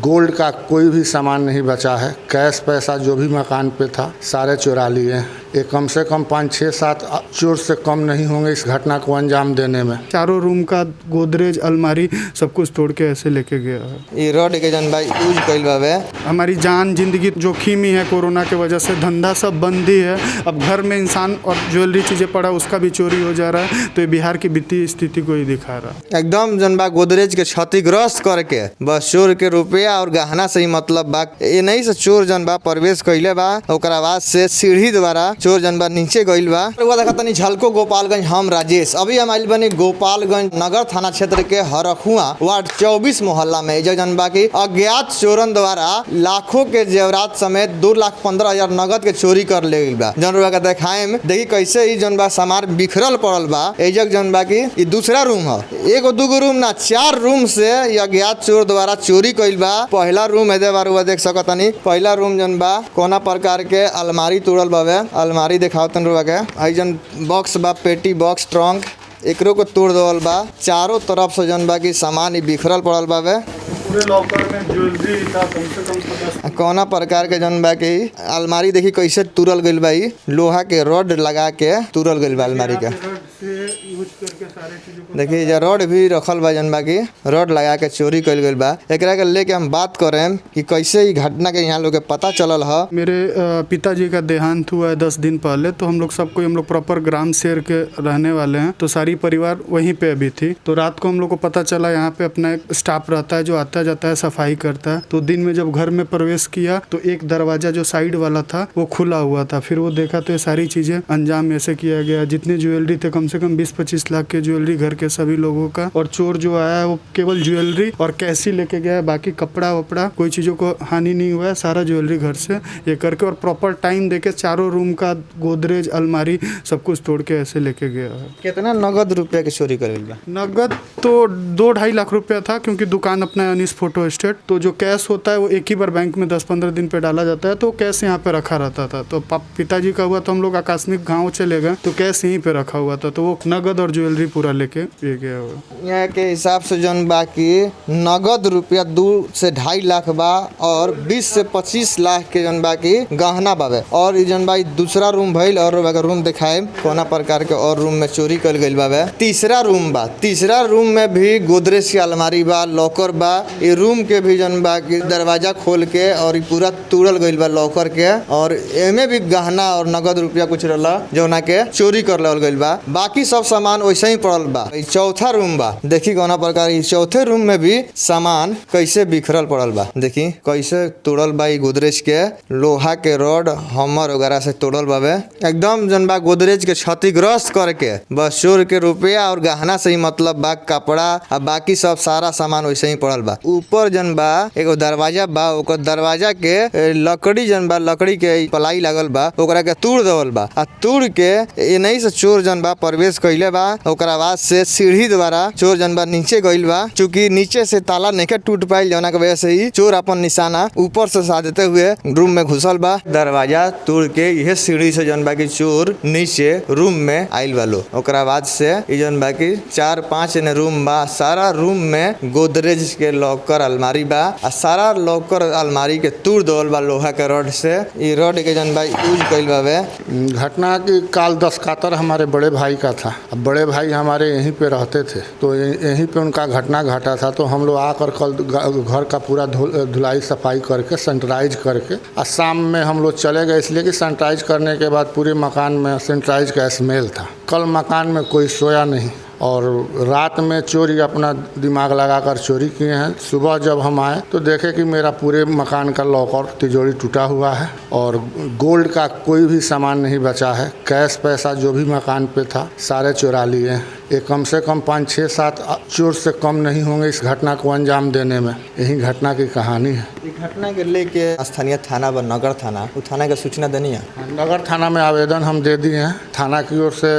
Gold का कोई भी सामान नहीं बचा है। कैश पैसा जो भी मकान पे था सारे चुरा लिए हैं। ये कम से कम 5, 6, 7 चोर से कम नहीं होंगे इस घटना को अंजाम देने में। चारों रूम का गोदरेज अलमारी सब कुछ तोड़ के ऐसे लेके गया है। ये रोड के जन भाई यूज कइल बावे। हमारी जान जिंदगी जोखिम ही है। कोरोना के वजह से धंधा सब बंद ही है। अब घर में इंसान और ज्वेलरी चीज़ें पड़ा उसका भी चोरी हो जा रहा है। तो ये बिहार की वित्तीय स्थिति को ही दिखा रहा है। एकदम जनबा गोदरेज के क्षतिग्रस्त करके बस चोर के रुपया और गहना से ही मतलब बा। ये नहीं से चोर जनबा प्रवेश कइले बा, ओकरा बाद से सीढ़ी द्वारा चोर जनबा नीचे गइल बा। वो देखा तनी झलको गोपालगंज। हम राजेश अभी हम आइल बनी गोपालगंज नगर थाना क्षेत्र के हरखुआ वार्ड 24 मोहल्ला में। जनबा की अज्ञात चोरन द्वारा लाखों के जेवरात समेत 2,15,000 नगद के चोरी कर ले गइल बा। जनबा के देखाए में देखी कैसे ही जनबा सामान बिखरल पड़ल बा। एजक जनबा की ये दूसरा रूम है। एगो दूगो रूम ना 4 रूम से अज्ञात चोर द्वारा चोरी कइल बा। पहला रूम है बार देख सकतनी। पहला रूम जनबा कोना प्रकार के अलमारी तोड़ल बावे। अलमारी देखावतन रुआ के जन बॉक्स बा, पेटी बॉक्स, ट्रंक एकरो को तोड़ देवल बा। चारों तरफ से जनबा की सामान ही बिखरल पड़ल बावे। पूरे लॉकर में ज्वेलरी था कम से कम कोना प्रकार के जनबा की अलमारी देखी कैसे तुरल गइल बा। लोहा के रॉड लगा के तुरल गइल बा अलमारी के। देखिए ये रॉड भी रखल बा। जनबा की रॉड लगा के चोरी कइल गइल बा। एकरा के लेके हम बात करें कि कैसे ही घटना के यहाँ लोग के पता चलल है। मेरे पिताजी का देहांत हुआ है 10 दिन पहले। तो हम लोग प्रॉपर ग्राम शेर के रहने वाले हैं। तो सारी परिवार वहीं पे अभी थी। तो रात को हम लोग को पता चला यहाँ पे अपना एक स्टाफ रहता है जो आता जाता है, सफाई करता है। तो दिन में जब घर में प्रवेश किया तो एक दरवाजा जो साइड वाला था वो खुला हुआ था। फिर वो देखा तो ये सारी चीजें अंजाम ऐसे किया गया। जितने ज्वेलरी थे कम से कम 20-25 लाख के ज्वेलरी घर के सभी लोगों का। और चोर जो आया है वो केवल ज्वेलरी और कैश ही लेके गया है। बाकी कपड़ा वपड़ा कोई चीजों को हानि नहीं हुआ है। सारा ज्वेलरी घर से ये करके और प्रॉपर टाइम देके चारों रूम का गोदरेज अलमारी सब कुछ तोड़ के ऐसे लेके गया है। कितना नगद रुपया के चोरी कर गइल बा? नगद तो 2-2.5 लाख रुपया था, क्योंकि दुकान अपना अनिस फोटो स्टेट। तो जो कैश होता है वो एक ही बार बैंक में 10-15 दिन पे डाला जाता है। तो कैश यहाँ पे रखा रहता था। तो पिताजी का हुआ तो हम लोग आकस्मिक गाँव चले गए तो कैश यहीं पे रखा हुआ था। तो वो नगद और ज्वेलरी पूरा लेके ये गया हुआ। यहाँ के हिसाब से जन बाकी नगद रुपया 2 से 2.5 लाख बा और 20 से 25 लाख के जन बाकी गहना बावे। और जन भाई दूसरा रूम भइल और रूम दिखाए कोना प्रकार के और रूम में चोरी कर गइल बावे। तीसरा रूम बा। तीसरा रूम में भी गोदरेज की अलमारी बा, लॉकर बा। ये रूम के भी जन बाकी दरवाजा खोल के और पूरा तोड़ल गइल बा लॉकर के। और एमे भी गहना और नगद रुपया कुछ रहला जौना के चोरी कर लेवल गइल बा। बाकी सब सामान वैसे ही पड़ल बा। चौथा रूम बा। देखी कोना प्रकार चौथे रूम में भी सामान कैसे बिखरल पड़ल बा। देखी कैसे तोड़ल बा। गोदरेज के लोहा के रॉड हमर वगैरह से तोड़ल बावे। एकदम जनबा गोदरेज के क्षतिग्रस्त करके बस चोर के रुपया और गहना से ही मतलब बा। कपड़ा और बाकी सब सारा सामान वैसे ही पड़ल बा। ऊपर जनबा एगो दरवाजा बा। ओकर दरवाजा के लकड़ी जनबा लकड़ी के पलाई लागल बा। ओकरा के तोड़ देवल बा। आ तोड़ के ये नहीं से चोर जनबा प्रवेश कइले बा। ओकरा बाद से सीढ़ी द्वारा चोर जनबा नीचे गइल बा। चूंकि नीचे से ताला नहीं टूट पाइल जौना के वजह से ही चोर अपन निशाना ऊपर से साधते हुए रूम में घुसल बा। दरवाजा तोड़ के यह सीढ़ी से जनबा की चोर नीचे रूम में आइल वालो। ओकरा बाद से जनबा की 4-5 रूम बा। सारा रूम में गोदरेज के लॉकर अलमारी बा। आ सारा लॉकर अलमारी के तोड़ देवल बा लोहा के रॉड से। ये रॉड के जनबा यूज कइल बावे। घटना की काल 10 कातर हमारे बड़े भाई का था। अब बड़े भाई हमारे यहीं पे रहते थे तो यहीं पे उनका घटना घटा था। तो हम लोग आकर कल घर का पूरा धुलाई सफाई करके सैनिटाइज करके और शाम में हम लोग चले गए, इसलिए कि सैनिटाइज करने के बाद पूरे मकान में सैनिटाइज का स्मेल था। कल मकान में कोई सोया नहीं और रात में चोरी अपना दिमाग लगाकर चोरी किए हैं। सुबह जब हम आए तो देखे कि मेरा पूरे मकान का लॉकर तिजोरी टूटा हुआ है और गोल्ड का कोई भी सामान नहीं बचा है। कैश पैसा जो भी मकान पे था सारे चुरा लिए हैं। ये कम से कम 5, 6, 7 चोर से कम नहीं होंगे इस घटना को अंजाम देने में। यही घटना की कहानी है। घटना के लेके स्थानीय थाना व नगर थाना वो थाना का सूचना देनी है। नगर थाना में आवेदन हम दे दिए हैं। थाना की ओर से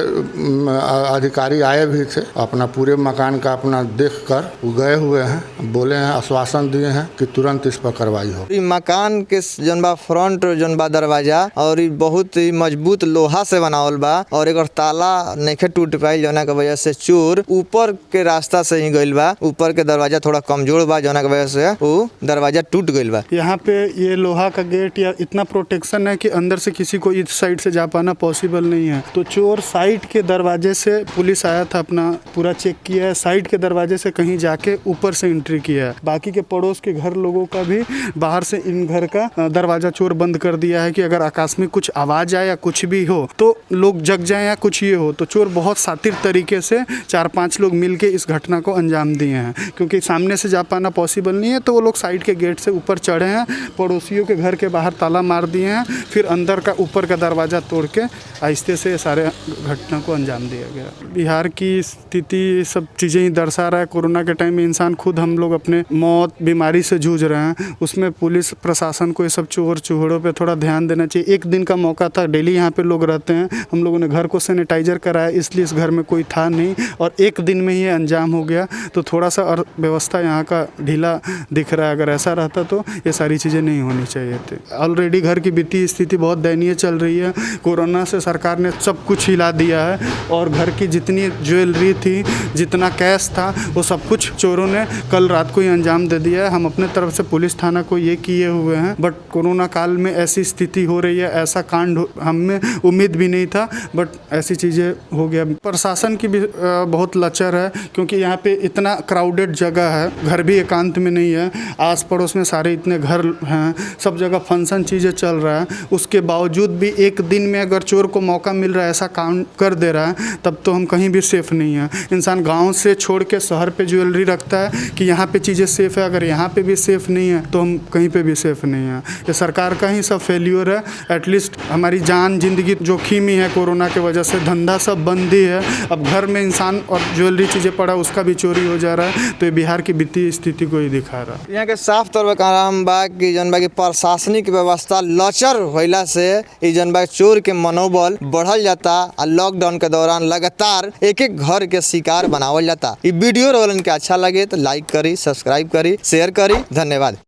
अधिकारी आए भी थे। अपना पूरे मकान का अपना देख कर गए हुए हैं। बोले हैं, आश्वासन दिए हैं कि तुरंत इस पर कार्रवाई हो। मकान के जनबा फ्रंट जनबा दरवाजा और बहुत ही मजबूत लोहा से बनावल बा और एक ताला नहीं टूट पाई जौना के वजह वजह से चोर ऊपर के रास्ता से ही गइल बा। ऊपर के दरवाजा थोड़ा कमजोर बा जौना के वजह से वो दरवाजा टूट गइल बा। यहाँ पे ये लोहा का गेट या इतना प्रोटेक्शन है कि अंदर से किसी को इस साइड से जा पाना पॉसिबल नहीं है। तो चोर साइड के दरवाजे से, पुलिस आया था, अपना पूरा चेक किया है, साइड के दरवाजे से कहीं जाके ऊपर से एंट्री किया है। बाकी के पड़ोस के घर लोगों का भी बाहर से इन घर का दरवाजा चोर बंद कर दिया है कि अगर आकस्मिक कुछ आवाज आए या कुछ भी हो तो लोग जग जाए या कुछ ये हो। तो चोर बहुत सातिर तरीके से 4-5 लोग मिलके इस घटना को अंजाम दिए हैं, क्योंकि सामने से जा पाना पॉसिबल नहीं है। तो वो लोग साइड के गेट से ऊपर चढ़े हैं, पड़ोसियों के घर के बाहर ताला मार दिए हैं, फिर अंदर का ऊपर का दरवाजा तोड़ के आहिस्ते से सारे घटना को अंजाम दिया गया। बिहार की स्थिति सब चीज़ें ही दर्शा रहा है। कोरोना के टाइम में इंसान खुद, हम लोग अपने मौत बीमारी से जूझ रहे हैं, उसमें पुलिस प्रशासन को ये सब चोर चूहड़ों पे थोड़ा ध्यान देना चाहिए। एक दिन का मौका था, डेली यहाँ पे लोग रहते हैं, हम लोगों ने घर को सैनिटाइजर कराया, इसलिए इस घर में कोई था नहीं और एक दिन में ही ये अंजाम हो गया। तो थोड़ा सा अर्थव्यवस्था यहाँ का ढीला दिख रहा है। अगर ऐसा रहता तो ये सारी चीज़ें नहीं होनी चाहिए थी। ऑलरेडी घर की वित्तीय स्थिति बहुत दयनीय चल रही है। कोरोना से सरकार ने सब कुछ हिला दिया है और घर की जितनी ज्वेलरी थी, जितना कैश था, वो सब कुछ चोरों ने कल रात को ही अंजाम दे दिया है। हम अपने तरफ से पुलिस थाना को ये किए हुए हैं, बट कोरोना काल में ऐसी स्थिति हो रही है, ऐसा कांड हमें उम्मीद भी नहीं था, बट ऐसी चीज़ें हो गया। प्रशासन की भी बहुत लचर है, क्योंकि यहाँ पे इतना क्राउडेड जगह है, घर भी एकांत में नहीं है, आस पड़ोस में सारे इतने घर हैं, सब जगह फंक्शन चीज़ें चल रहा है। उसके बावजूद भी एक दिन में अगर चोर को मौका मिल रहा है, ऐसा काम कर दे रहा है, तब तो हम कहीं भी सेफ़ नहीं है। इंसान गांव से छोड़ के शहर पे ज्वेलरी रखता है कि यहाँ पे चीज़ें सेफ़ है, अगर यहाँ पे भी सेफ़ नहीं है तो हम कहीं पे भी सेफ़ नहीं है। ये सरकार का ही सब फेल्यूर है। एटलीस्ट हमारी जान जिंदगी जोखिम ही है कोरोना के वजह से, धंधा सब बंद ही है। अब घर में इंसान और ज्वेलरी चीज़ें पड़ा, उसका भी चोरी हो जा रहा है। तो ये बिहार की वित्तीय स्थिति को ही दिखा रहा है। यहाँ के साफ तौर पर कहना बा कि जौन बा कि प्रशासनिक व्यवस्था लचर होला से ई जौन बा चोर के मनोबल बढ़ल जाता आ लॉकडाउन के दौरान लगातार एक एक घर के शिकार बनावल जाता। ई वीडियो रोलन के अच्छा लगे तो लाइक करी, सब्सक्राइब करी, शेयर करी। धन्यवाद।